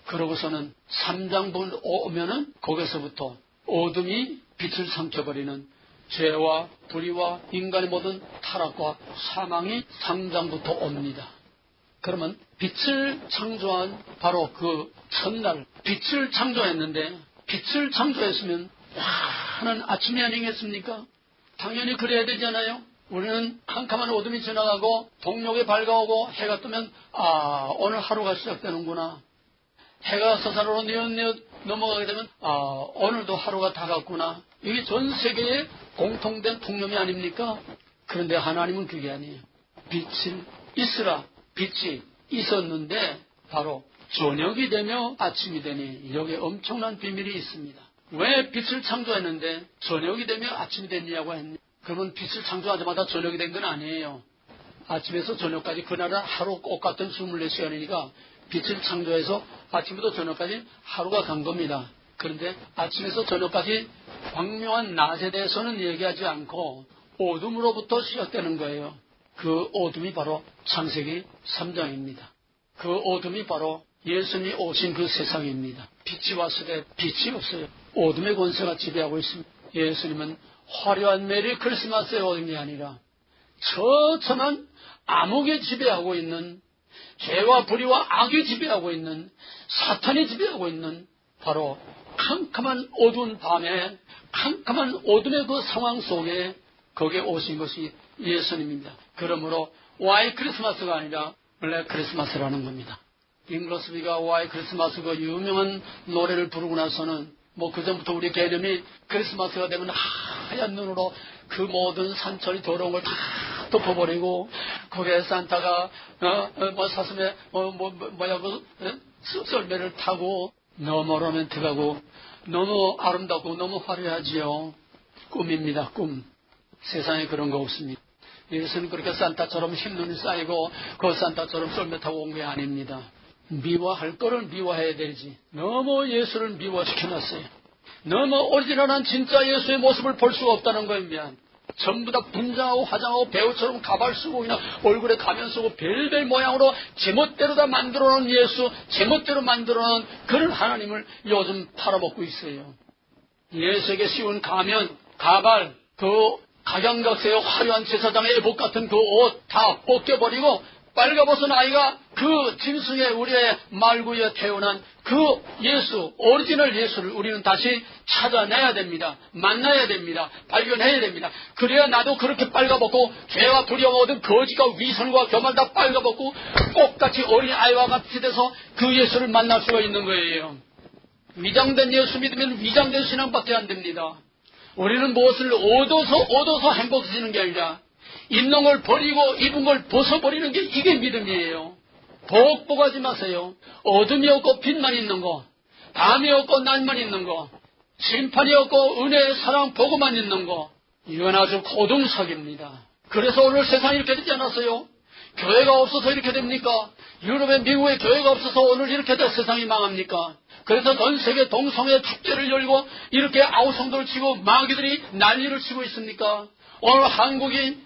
그러고서는 3장 오면은 거기서부터 어둠이 빛을 삼켜버리는 죄와 불의와 인간의 모든 타락과 사망이 3장부터 옵니다. 그러면 빛을 창조한 바로 그 첫날 빛을 창조했는데 빛을 창조했으면 환한 아침이 아니겠습니까? 당연히 그래야 되잖아요. 우리는 캄캄한 어둠이 지나가고 동력이 밝아오고 해가 뜨면 오늘 하루가 시작되는구나. 해가 서산으로 뉘엿뉘엿 넘어가게 되면 오늘도 하루가 다갔구나. 이게 전 세계의 공통된 통념이 아닙니까? 그런데 하나님은 그게 아니에요. 빛이 있으라. 빛이 있었는데 바로 저녁이 되며 아침이 되니 여기에 엄청난 비밀이 있습니다. 왜 빛을 창조했는데 저녁이 되며 아침이 됐냐고 했냐. 그러면 빛을 창조하자마자 저녁이 된 건 아니에요. 아침에서 저녁까지 그날은 하루 똑같은 24시간이니까 빛을 창조해서 아침부터 저녁까지 하루가 간 겁니다. 그런데 아침에서 저녁까지 광명한 낮에 대해서는 얘기하지 않고 어둠으로부터 시작되는 거예요. 그 어둠이 바로 창세기 3장입니다. 그 어둠이 바로 예수님이 오신 그 세상입니다. 빛이 왔을 때 빛이 없어요. 어둠의 권세가 지배하고 있습니다. 예수님은 화려한 메리 크리스마스의 어둠이 아니라 처참한 암흑이 지배하고 있는, 죄와 불의와 악이 지배하고 있는, 사탄이 지배하고 있는 바로 캄캄한 어두운 밤에, 캄캄한 어둠의 그 상황 속에 거기에 오신 것이 예수님입니다. 그러므로 와이 크리스마스가 아니라 블랙 크리스마스라는 겁니다. 잉글러스비가 와이 크리스마스 그 유명한 노래를 부르고 나서는 그전부터 우리 개념이 크리스마스가 되면 하얀 눈으로 그 모든 산천이 더러운 걸 다 덮어버리고, 거기에 산타가 사슴에 썰매를 타고 너무 로맨틱하고 너무 아름답고 너무 화려하지요. 꿈입니다. 꿈. 세상에 그런 거 없습니다. 예수는 그렇게 산타처럼 흰눈이 쌓이고 그 산타처럼 썰매 타고 온 게 아닙니다. 미워할 거를 미워해야 되지. 너무 예수를 미워시켜놨어요. 너무 오리지널한 진짜 예수의 모습을 볼 수가 없다는 겁니다. 전부 다 분장하고 화장하고 배우처럼 가발 쓰고 그냥 얼굴에 가면 쓰고 별별 모양으로 제멋대로 다 만들어놓은 예수, 제멋대로 만들어놓은 그런 하나님을 요즘 팔아먹고 있어요. 예수에게 씌운 가면, 가발, 그 각양각색의 화려한 제사장의 애복 같은 그 옷 다 벗겨버리고 빨가벗은 아이가 그 짐승의 우리의 말구에 태어난 그 예수, 오리지널 예수를 우리는 다시 찾아내야 됩니다. 만나야 됩니다. 발견해야 됩니다. 그래야 나도 그렇게 빨가벗고 죄와 불의와 모든 거짓과 위선과 교만 다 빨가벗고 똑같이 어린 아이와 같이 돼서 그 예수를 만날 수가 있는 거예요. 위장된 예수 믿으면 위장된 신앙밖에 안 됩니다. 우리는 무엇을 얻어서 행복해지는 게 아니라 입는 걸 버리고 입은 걸 벗어버리는 게 이게 믿음이에요. 복복하지 마세요. 어둠이 없고 빛만 있는 거, 밤이 없고 낮만 있는 거, 심판이 없고 은혜, 사랑, 복음만 있는 거, 이건 아주 고등석입니다. 그래서 오늘 세상이 이렇게 되지 않았어요? 교회가 없어서 이렇게 됩니까? 유럽에 미국에 교회가 없어서 오늘 이렇게 세상이 망합니까? 그래서 전 세계 동성애 축제를 열고 이렇게 아우성도를 치고 마귀들이 난리를 치고 있습니까? 오늘 한국이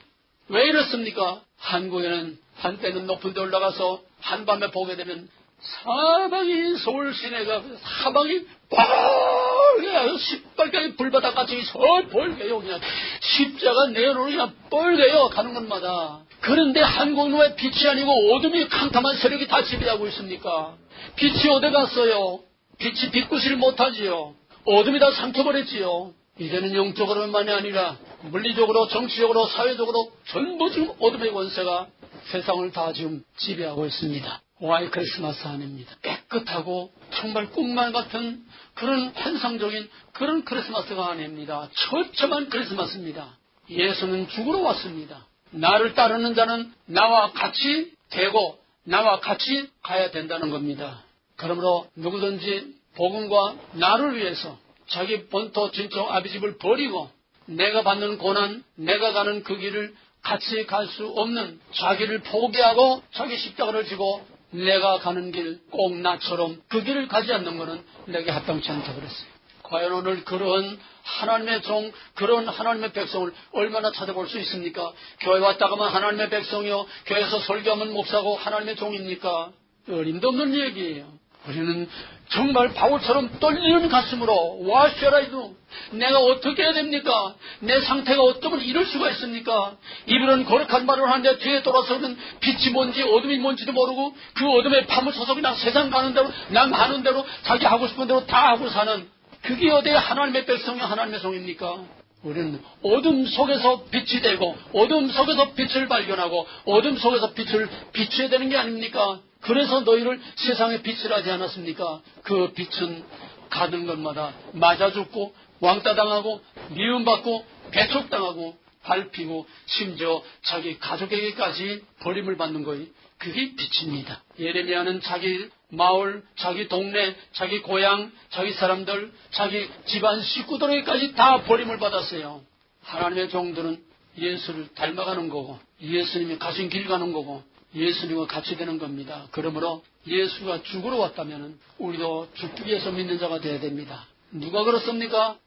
왜 이렇습니까? 한국에는 한때는 높은 데 올라가서 한밤에 보게 되면 사방이 서울 시내가 사방이 빨개요. 시뻘겋게 불바다같이 서벌게요. 그냥 십자가 내로로 그냥 뻘개요. 가는 곳마다. 그런데 한국은 왜 빛이 아니고 어둠이 캄캄한 세력이 다 지배하고 있습니까? 빛이 어디 갔어요? 빛이 빛구시를 못하지요. 어둠이 다 삼켜버렸지요. 이제는 영적으로만이 아니라 물리적으로, 정치적으로, 사회적으로 전부 지금 어둠의 권세가 세상을 다 지금 지배하고 있습니다. 와이 크리스마스 아닙니다. 깨끗하고 정말 꿈만 같은 그런 환상적인 그런 크리스마스가 아닙니다. 처참한 크리스마스입니다. 예수는 죽으러 왔습니다. 나를 따르는 자는 나와 같이 되고 나와 같이 가야 된다는 겁니다. 그러므로 누구든지 복음과 나를 위해서 자기 본토 진정 아비집을 버리고 내가 받는 고난, 내가 가는 그 길을 같이 갈 수 없는 자기를 포기하고 자기 십자가를 지고 내가 가는 길 꼭 나처럼 그 길을 가지 않는 것은 내게 합당치 않다고 그랬어요. 과연 오늘 그런 하나님의 종, 그런 하나님의 백성을 얼마나 찾아볼 수 있습니까? 교회 왔다 가면 하나님의 백성이요, 교회에서 설교하면 목사고 하나님의 종입니까? 어림도 없는 얘기예요. 우리는 정말 바울처럼 떨리는 가슴으로 What shall I do? 내가 어떻게 해야 됩니까? 내 상태가 어쩌면 이럴 수가 있습니까? 이분은 거룩한 말을 하는데 뒤에 돌아서는 빛이 뭔지 어둠이 뭔지도 모르고 그 어둠에 파묻혀서 그냥 세상 가는 대로 남 하는 대로 자기 하고 싶은 대로 다 하고 사는 그게 어디 하나님의 백성이 하나님의 종입니까? 우리는 어둠 속에서 빛이 되고 어둠 속에서 빛을 발견하고 어둠 속에서 빛을 비춰야 되는 게 아닙니까? 그래서 너희를 세상의 빛을 하지 않았습니까? 그 빛은 가는 것마다 맞아 죽고 왕따당하고 미움받고 배척당하고 밟히고 심지어 자기 가족에게까지 버림을 받는 거예요. 그게 빛입니다. 예레미야는 자기 마을, 자기 동네, 자기 고향, 자기 사람들, 자기 집안 식구들에게까지 다 버림을 받았어요. 하나님의 종들은 예수를 닮아가는 거고 예수님이 가신 길 가는 거고 예수님과 같이 되는 겁니다. 그러므로 예수가 죽으러 왔다면 우리도 죽기 위해서 믿는 자가 되어야 됩니다. 누가 그렇습니까?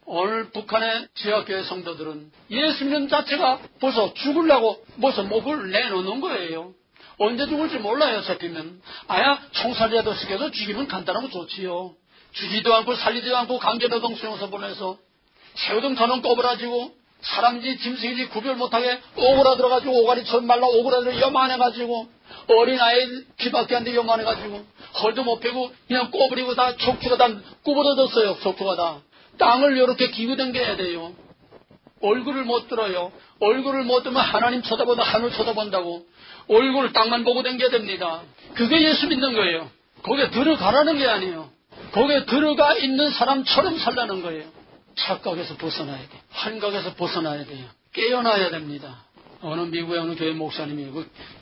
오늘 북한의 지하교회 성도들은 예수 믿는 자체가 벌써 죽으려고 벌써 목을 내놓는 거예요. 언제 죽을지 몰라요. 잡히면 총살이라도 시켜서 죽이면 간단하고 좋지요. 주지도 않고 살리지도 않고 강제노동 수용소 보내서 새우등 저는 꼬부라지고 사람인지 짐승인지 구별 못하게 오그라들어가지고 오가리처럼 말라 오그라들어 요만해가지고 어린아이 귀밖에 안 돼 요만해가지고 헐도 못 빼고 그냥 꼬부리고 다 척추가 다 구부러졌어요. 척추가 다. 땅을 이렇게 기우댕겨야 돼요. 얼굴을 못 들어요. 얼굴을 못 들면 하나님 쳐다보다 하늘 쳐다본다고 얼굴을 땅만 보고 댕겨야 됩니다. 그게 예수 믿는 거예요. 거기에 들어가라는 게 아니에요. 거기에 들어가 있는 사람처럼 살라는 거예요. 착각에서 벗어나야 돼요. 환각에서 벗어나야 돼요. 깨어나야 됩니다. 어느 미국의 어느 교회 목사님이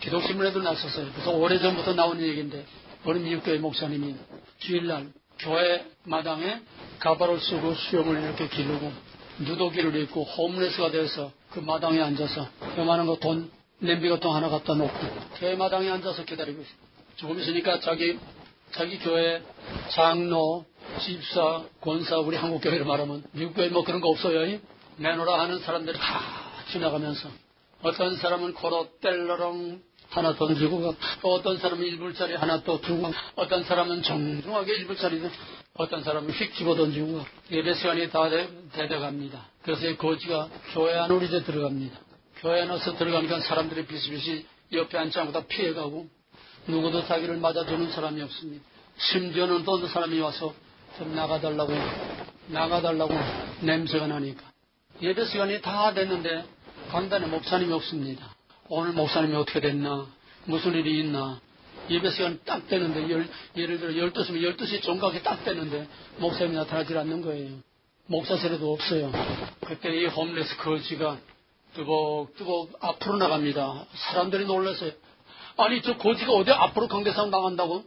기독신문에도 났었어요. 그래서 오래전부터 나오는 얘기인데 어느 미국 교회 목사님이 주일날 교회 마당에 가발을 쓰고 수염을 이렇게 기르고 누더기를 입고 홈레스가 되어서 그 마당에 앉아서 요만한 거 돈 냄비가통 하나 갖다 놓고 교회 마당에 앉아서 기다리고 있어요. 조금 있으니까 자기 교회 장로, 집사, 권사, 우리 한국 교회를 말하면 미국 교회 뭐 그런 거 없어요. 내놓으라 하는 사람들이 다 지나가면서 어떤 사람은 코로 뗄러렁 하나 던지고 또 어떤 사람은 1불짜리 하나 또 주고 어떤 사람은 정중하게 1불짜리 어떤 사람은 휙 집어 던지고 예배 시간이 다 돼갑니다. 그래서 이 거지가 교회 안으로 이제 들어갑니다. 교회 안에서 들어가니까 사람들이 비슷비슷 옆에 앉지 않고 다 피해가고 누구도 자기를 맞아주는 사람이 없습니다. 심지어는 또 어떤 사람이 와서 좀 나가달라고 냄새가 나니까 예배 시간이 다 됐는데 강단에 목사님이 없습니다. 오늘 목사님이 어떻게 됐나 무슨 일이 있나 예배 시간 딱 되는데 예를 들어 12시면 12시 정각이 딱 되는데 목사님이 나타나질 않는 거예요. 목사세례도 없어요. 그때 이 홈레스 거지가 뜨곡뜨곡 앞으로 나갑니다. 사람들이 놀랐어요. 아니 저 거지가 어디 앞으로 강대상 나간다고?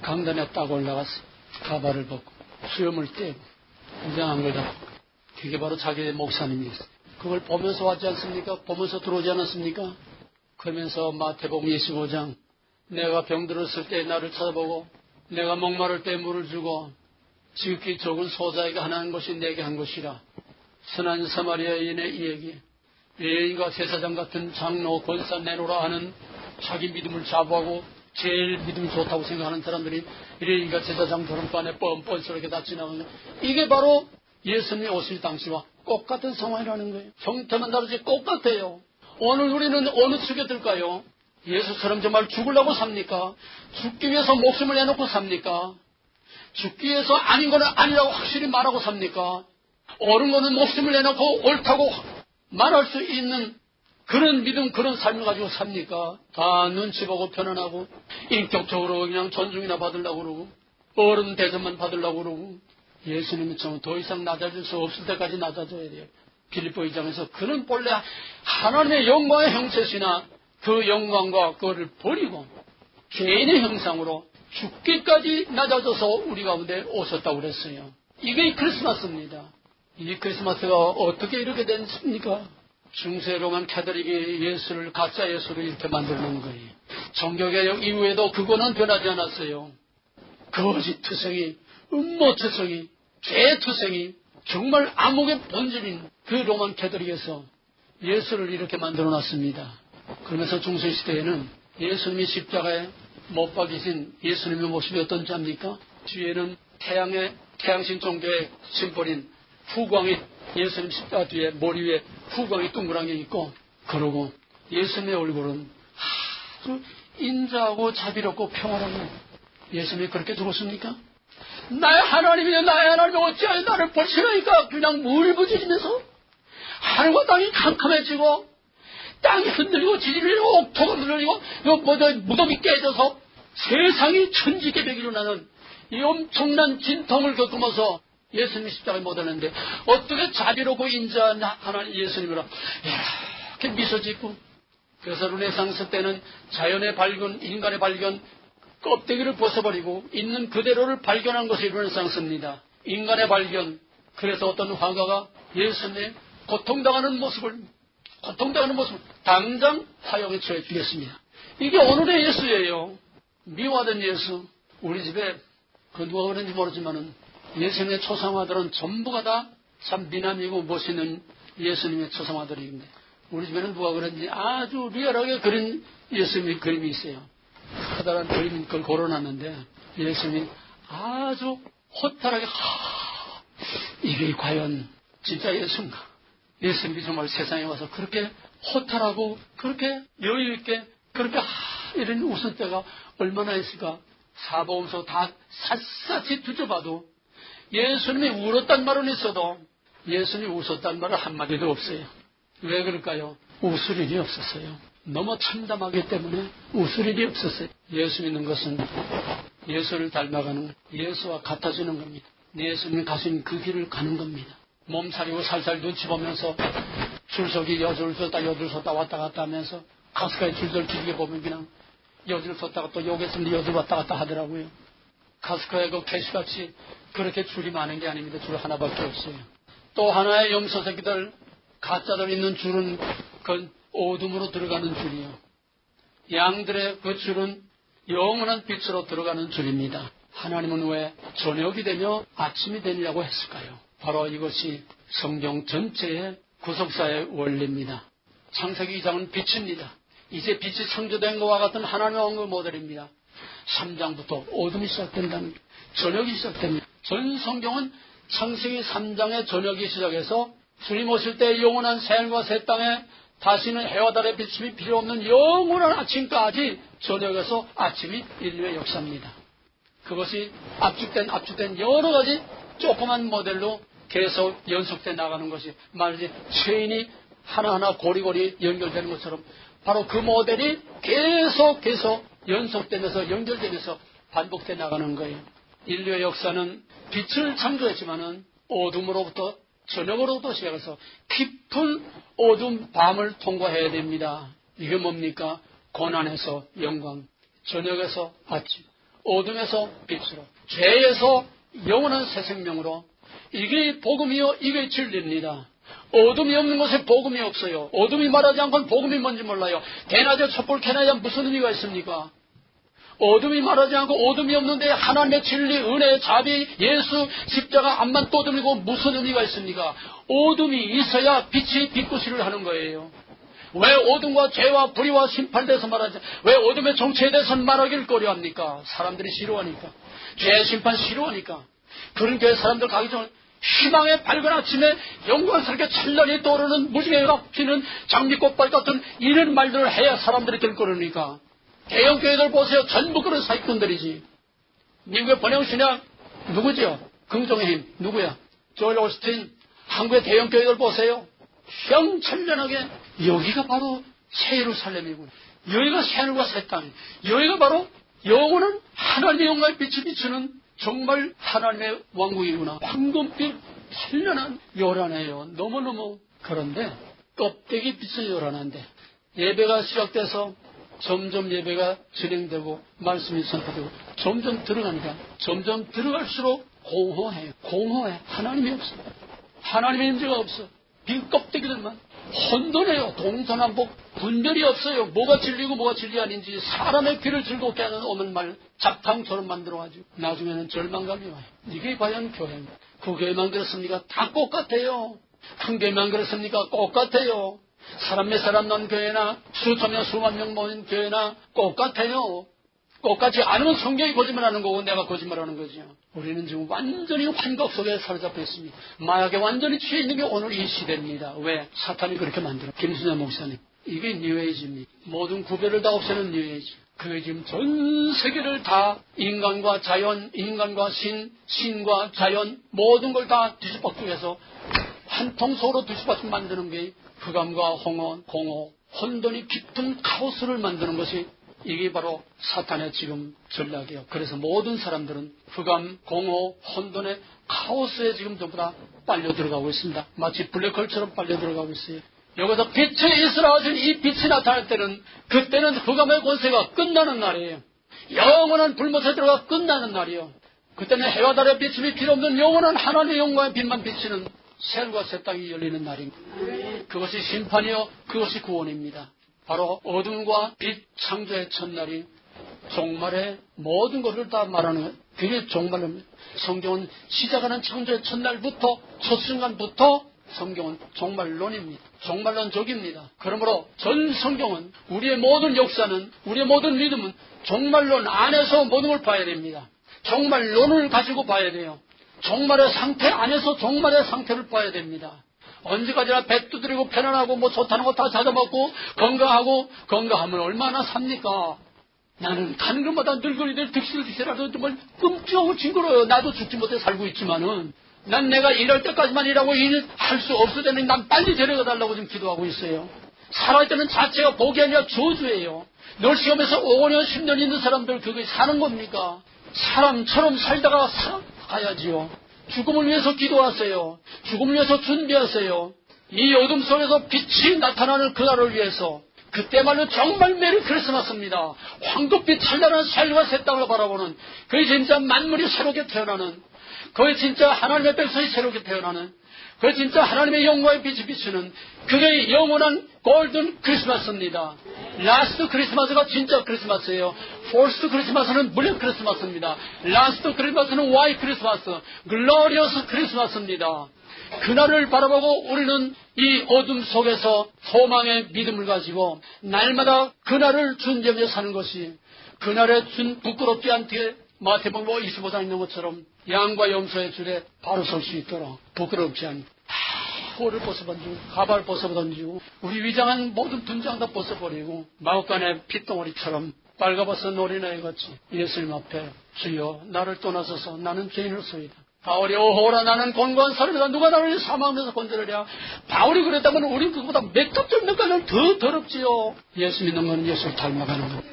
강단에 딱 올라갔어요. 가발을 벗고 수염을 떼고 인정한 걸 다. 그게 바로 자기의 목사님이었어요. 그걸 보면서 왔지 않습니까? 보면서 들어오지 않았습니까? 그러면서 마태복음 25장 내가 병들었을 때 나를 찾아보고 내가 목마를 때 물을 주고 지극히 적은 소자에게 하나는 것이 내게 한 것이라. 선한 사마리아인의 이 얘기 예인과 제사장 같은 장로 권사 내놓으라 하는 자기 믿음을 자부하고 제일 믿음이 좋다고 생각하는 사람들이 예인과 제사장 도롱간에 뻔뻔스럽게 다 지나가는 이게 바로 예수님이 오실 당시와 똑같은 상황이라는 거예요. 형태만 다르지 똑같아요. 오늘 우리는 어느 측에 들까요? 예수처럼 정말 죽으려고 삽니까? 죽기 위해서 목숨을 내놓고 삽니까? 죽기 위해서 아닌 거는 아니라고 확실히 말하고 삽니까? 옳은 거는 목숨을 내놓고 옳다고 말할 수 있는 그런 믿음, 그런 삶을 가지고 삽니까? 다 눈치 보고 편안하고 인격적으로 그냥 존중이나 받으려고 그러고 어른 대접만 받으려고 그러고 예수님처럼 더 이상 낮아질 수 없을 때까지 낮아져야 돼요. 빌립보 2장에서 그는 본래 하나님의 영광의 형체시나 그 영광과 그거를 버리고 죄인의 형상으로 죽기까지 낮아져서 우리 가운데 오셨다고 그랬어요. 이게 크리스마스입니다. 이 크리스마스가 어떻게 이렇게 됐습니까? 중세 로만 캐더릭이 예수를 가짜 예수를 이렇게 만들어놓은 거예요. 종교개혁 이후에도 그거는 변하지 않았어요. 거짓 투성이, 음모 투성이, 죄 투성이 정말 암흑의 본질인 그 로만 캐더릭에서 예수를 이렇게 만들어놨습니다. 그러면서 중세시대에는 예수님이 십자가에 못 박이신 예수님의 모습이 어떤 자입니까? 뒤에는 태양신 종교의 심벌인 후광이 예수님 십자가 뒤에 머리 위에 후광이 둥그랑게 있고 그러고 예수님의 얼굴은 아주 인자하고 자비롭고 평화로운 예수님이 그렇게 죽었습니까? 나의 하나님이여 나의 하나님이 어찌하여 나를 보시나이까 그냥 울부짖으면서 하늘과 땅이 캄캄해지고 땅이 흔들리고 지지를 옥토가 흔들리고 무덤이 깨져서 세상이 천지개벽이로 나는 이 엄청난 진통을 겪으면서 예수님이 십자가에 못 오는데 어떻게 자비롭고 인자한 하나님 예수님이라 이렇게 미소 짓고 그래서 르네상스 때는 자연의 발견, 인간의 발견 껍데기를 벗어버리고 있는 그대로를 발견한 것이 르네상스입니다. 인간의 발견. 그래서 어떤 화가가 예수님의 고통당하는 모습을 고통당하는 모습 당장 화형에 처해 주겠습니다. 이게 오늘의 예수예요. 미워하던 예수. 우리 집에 그 누가 그런지 모르지만은 예수님의 초상화들은 전부가 다 참 미남이고 멋있는 예수님의 초상화들인데 우리 집에는 누가 그런지 아주 리얼하게 그린 예수님의 그림이 있어요. 커다란 그림 그걸 걸어놨는데 예수님이 아주 허탈하게 이게 과연 진짜 예수인가? 예수님이 정말 세상에 와서 그렇게 허탈하고 그렇게 여유있게 그렇게 이런 웃을 때가 얼마나 있을까? 사복음서 다 샅샅이 뒤져봐도 예수님이 울었단 말은 있어도 예수님이 웃었단 말은 한마디도 없어요. 왜 그럴까요? 웃을 일이 없었어요. 너무 참담하기 때문에 웃을 일이 없었어요. 예수 믿는 것은 예수를 닮아가는 예수와 같아지는 겁니다. 예수님이 가신 그 길을 가는 겁니다. 몸살이고 살살 눈치 보면서 줄서기 여줄 섰다 여줄 섰다 왔다 갔다 하면서 가스가에 줄들 길게 보면 그냥 여줄 섰다가 또 여기서 여줄 왔다 갔다 하더라고요. 가스가에 그 개시같이 그렇게 줄이 많은 게 아닙니다. 줄 하나밖에 없어요. 또 하나의 염소 새끼들 가짜들 있는 줄은 그 어둠으로 들어가는 줄이요. 양들의 그 줄은 영원한 빛으로 들어가는 줄입니다. 하나님은 왜 저녁이 되며 아침이 되느냐고 했을까요? 바로 이것이 성경 전체의 구속사의 원리입니다. 창세기 2장은 빛입니다. 이제 빛이 창조된 것과 같은 하나님의 왕국 모델입니다. 3장부터 어둠이 시작된다는 저녁이 시작됩니다. 전 성경은 창세기 3장의 저녁이 시작해서 주님 오실 때 영원한 새하늘과 새 땅에 다시는 해와 달의 비침이 필요 없는 영원한 아침까지 저녁에서 아침이 인류의 역사입니다. 그것이 압축된 여러 가지 조그만 모델로 계속 연속돼 나가는 것이 말이지 체인이 하나하나 고리고리 연결되는 것처럼 바로 그 모델이 계속 연속되면서 연결되면서 반복돼 나가는 거예요. 인류의 역사는 빛을 창조했지만은 어둠으로부터 저녁으로부터 시작해서 깊은 어둠 밤을 통과해야 됩니다. 이게 뭡니까? 고난에서 영광, 저녁에서 아침, 어둠에서 빛으로, 죄에서 영원한 새 생명으로. 이게 복음이요, 이게 진리입니다. 어둠이 없는 곳에 복음이 없어요. 어둠이 말하지 않고는 복음이 뭔지 몰라요. 대낮에 촛불 켜놔야 무슨 의미가 있습니까? 어둠이 말하지 않고 어둠이 없는데 하나님의 진리, 은혜, 자비, 예수, 십자가 앞만 떠들고 무슨 의미가 있습니까? 어둠이 있어야 빛이 빛구시를 하는 거예요. 왜 어둠과 죄와 불의와 심판에 대해서 말하지? 왜 어둠의 정체에 대해서 말하기를 꺼려합니까? 사람들이 싫어하니까. 죄의 심판 싫어하니까. 그런 교회 사람들 가기 전에 희망의 밝은 아침에 영광스럽게 찬란히 떠오르는 무지개가 피는 장미꽃발 같은 이런 말들을 해야 사람들이 될 거니까. 대형교회들 보세요. 전부 그런 사기꾼들이지. 미국의 번영신약 누구죠? 긍정의 힘 누구야? 조엘 오스틴. 한국의 대형교회들 보세요. 형찬란하게 여기가 바로 새 예루살렘이구나. 여기가 새하늘과 새 땅. 여기가 바로 영원한 하나님의 영광의 빛이 비추는 정말 하나님의 왕국이구나. 황금빛 찬란한 요란해요. 너무너무. 그런데 껍데기 빛은 요란한데 예배가 시작돼서 점점 예배가 진행되고 말씀이 선포되고 점점 들어가니까 점점 들어갈수록 공허해요. 공허해. 하나님이 없어. 하나님의 임재가 없어. 빈 껍데기들만. 혼돈해요. 동서남북 분별이 없어요. 뭐가 진리고 뭐가 진리 아닌지 사람의 귀를 즐겁게 하는 오늘 말 잡탕처럼 만들어가지고 나중에는 절망감이 와요. 이게 과연 교회입니다. 그 교회만 그렇습니까? 다 똑같아요. 큰 교회만 그렇습니까? 똑같아요. 사람 몇 사람 넣은 교회나 수천 명 수만 명 모인 교회나 똑같아요. 똑같이 않으면 성경이 거짓말하는 거고 내가 거짓말하는 거죠. 우리는 지금 완전히 환각 속에 사로잡혀 있습니다. 마약에 완전히 취해 있는 게 오늘 이 시대입니다. 왜? 사탄이 그렇게 만들어. 김순자 목사님. 이게 뉴에이지입니다. 모든 구별을 다 없애는 뉴에이지. 그게 지금 전 세계를 다 인간과 자연, 인간과 신과 자연 모든 걸 다 뒤집어쓰면서 한 통속으로 뒤집어서 만드는 게 흑암과 홍어, 공허, 혼돈이 깊은 카오스를 만드는 것이 이게 바로 사탄의 지금 전략이에요. 그래서 모든 사람들은 흑암, 공허, 혼돈의 카오스에 지금 전부 다 빨려 들어가고 있습니다. 마치 블랙홀처럼 빨려 들어가고 있어요. 여기서 빛의 이스라 하신 이 빛이 나타날 때는 그때는 흑암의 권세가 끝나는 날이에요. 영원한 불못에 들어가 끝나는 날이에요. 그때는 해와 달의 비침이 필요 없는 영원한 하나님의 영광의 빛만 비치는 셀과 새 땅이 열리는 날입니다. 그것이 심판이요 그것이 구원입니다. 바로 어둠과 빛 창조의 첫날이 종말의 모든 것을 다 말하는 것. 그게 종말입니다. 성경은 시작하는 창조의 첫날부터 첫 순간부터 성경은 종말론입니다. 종말론적입니다. 그러므로 전 성경은 우리의 모든 역사는 우리의 모든 믿음은 종말론 안에서 모든 걸 봐야 됩니다. 종말론을 가지고 봐야 돼요. 종말의 상태 안에서 종말의 상태를 봐야 됩니다. 언제까지나 배 두드리고 편안하고 뭐 좋다는 거 다 찾아먹고 건강하면 얼마나 삽니까? 나는 가는 것마다 늙은이들 득실득실하도 정말 끔찍하고 징그러워요. 나도 죽지 못해 살고 있지만은 난 내가 일할 때까지만 일하고 일할 수 없을 때는 난 빨리 데려가 달라고 좀 기도하고 있어요. 살아있다는 자체가 복이 아니라 저주예요. 늘 시험에서 5년 10년 있는 사람들 그게 사는 겁니까? 사람처럼 살다가 살아가야지요. 죽음을 위해서 기도하세요. 죽음을 위해서 준비하세요. 이 어둠 속에서 빛이 나타나는 그날을 위해서 그때말로 정말 메리 크리스마스입니다. 황금빛 찬란한 셀과 새 땅을 바라보는 그게 진짜 만물이 새롭게 태어나는 그게 진짜 하나님의 백성이 새롭게 태어나는 그게 진짜 하나님의 영광의 빛이 비추는 그게 영원한 골든 크리스마스입니다. 라스트 크리스마스가 진짜 크리스마스예요. 포스트 크리스마스는 블랙 크리스마스입니다. 라스트 크리스마스는 화이트 크리스마스, 글로리어스 크리스마스입니다. 그날을 바라보고 우리는 이 어둠 속에서 소망의 믿음을 가지고 날마다 그날을 준비하며 사는 것이 그날에 준 부끄럽지 않게 마태복음 25장 있는 것처럼 양과 염소의 줄에 바로 설 수 있도록 부끄럽지 않게 호를 벗어던지고 가발 벗어던지고 우리 위장한 모든 분장 다 벗어버리고 마구간의 핏덩어리처럼 빨가벗은 어린아이 같이 예수님 앞에 주여 나를 떠나서서 나는 죄인으로소이다. 바울이 오호라 나는 곤고한 사람이다. 누가 나를 사망에서 건져내랴. 바울이 그랬다면 우린 그보다 몇 값절 몇 가절 더 더럽지요. 예수 믿는 건 예수를 닮아가는 겁니다.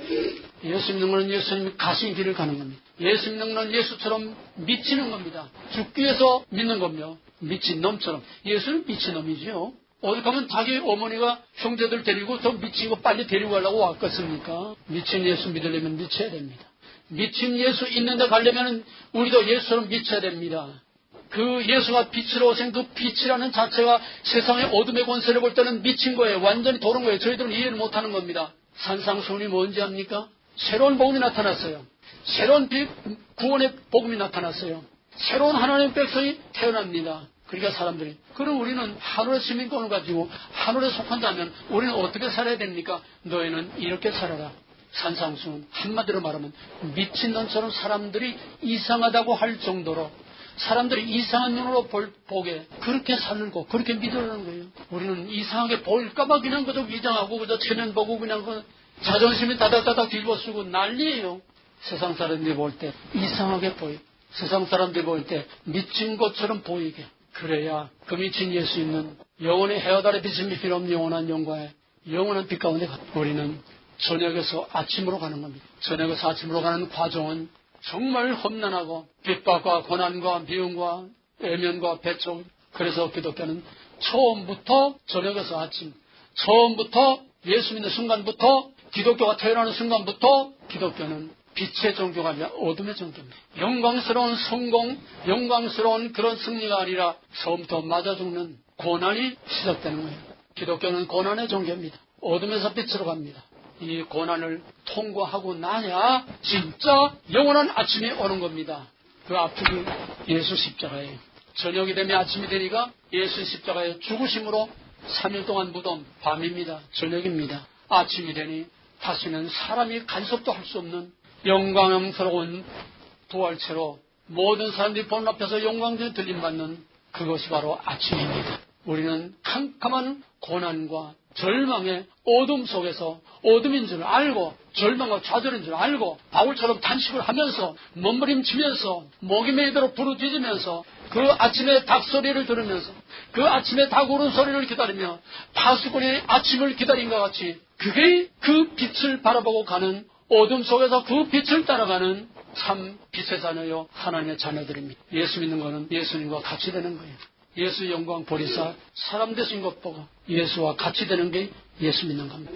예수 믿는 건 예수님이 가신 길을 가는 겁니다. 예수 믿는 건 예수처럼 미치는 겁니다. 죽기 위해서 믿는 겁니다. 미친놈처럼. 예수는 미친놈이지요. 어디 가면 자기 어머니가 형제들 데리고 저 미친 거 빨리 데리고 가려고 왔겠습니까? 미친 예수 믿으려면 미쳐야 됩니다. 미친 예수 있는데 가려면 우리도 예수처럼 미쳐야 됩니다. 그 예수가 빛으로 오신 그 빛이라는 자체가 세상의 어둠의 권세를 볼 때는 미친 거예요. 완전히 도는 거예요. 저희들은 이해를 못하는 겁니다. 산상수훈이 뭔지 압니까? 새로운 복음이 나타났어요. 새로운 구원의 복음이 나타났어요. 새로운 하나님의 백성이 태어납니다. 그러니까 사람들이 그럼 우리는 하늘의 시민권을 가지고 하늘에 속한다면 우리는 어떻게 살아야 됩니까? 너희는 이렇게 살아라. 산상수훈 한마디로 말하면 미친놈처럼 사람들이 이상하다고 할 정도로 사람들이 이상한 눈으로 보게 그렇게 살고 그렇게 믿으라는 거예요. 우리는 이상하게 보일까봐 그냥 그저 위장하고 그저 체면 보고 그냥 그 자존심이 다닥다닥 뒤집어쓰고 난리예요. 세상 사람들이 볼 때 이상하게 보이고 세상 사람들이 볼 때 미친 것처럼 보이게 그래야 그 미친 예수 있는 영원히 해와 달의 빛이 필요 없는 영원한 영광에 영원한 빛 가운데 우리는 저녁에서 아침으로 가는 겁니다. 저녁에서 아침으로 가는 과정은 정말 험난하고 핍박과 고난과 미움과 애면과 배척. 그래서 기독교는 처음부터 저녁에서 아침, 처음부터 예수 믿는 순간부터 기독교가 태어나는 순간부터 기독교는 빛의 종교가 아니라 어둠의 종교입니다. 영광스러운 성공, 영광스러운 그런 승리가 아니라 처음부터 맞아 죽는 고난이 시작되는 거예요. 기독교는 고난의 종교입니다. 어둠에서 빛으로 갑니다. 이 고난을 통과하고 나야 진짜 영원한 아침이 오는 겁니다. 그 앞쪽이 예수 십자가예요. 저녁이 되면 아침이 되니까 예수 십자가의 죽으심으로 3일 동안 무덤, 밤입니다. 저녁입니다. 아침이 되니 다시는 사람이 간섭도 할 수 없는 영광스러운 부활체로 모든 사람들이 보는 앞에서 영광에 들림받는 그것이 바로 아침입니다. 우리는 캄캄한 고난과 절망의 어둠 속에서 어둠인 줄 알고 절망과 좌절인 줄 알고 바울처럼 단식을 하면서 몸부림치면서 목이 메이도록 부르짖으면서 그 아침에 닭소리를 들으면서 그 아침에 닭 우는 소리를 기다리며 파수꾼이 아침을 기다린 것 같이 그게 그 빛을 바라보고 가는 어둠 속에서 그 빛을 따라가는 참 빛의 자녀요 하나님의 자녀들입니다. 예수 믿는 것은 예수님과 같이 되는 거예요. 예수 영광 보리사 사람 되신 것 보고 예수와 같이 되는 게 예수 믿는 겁니다.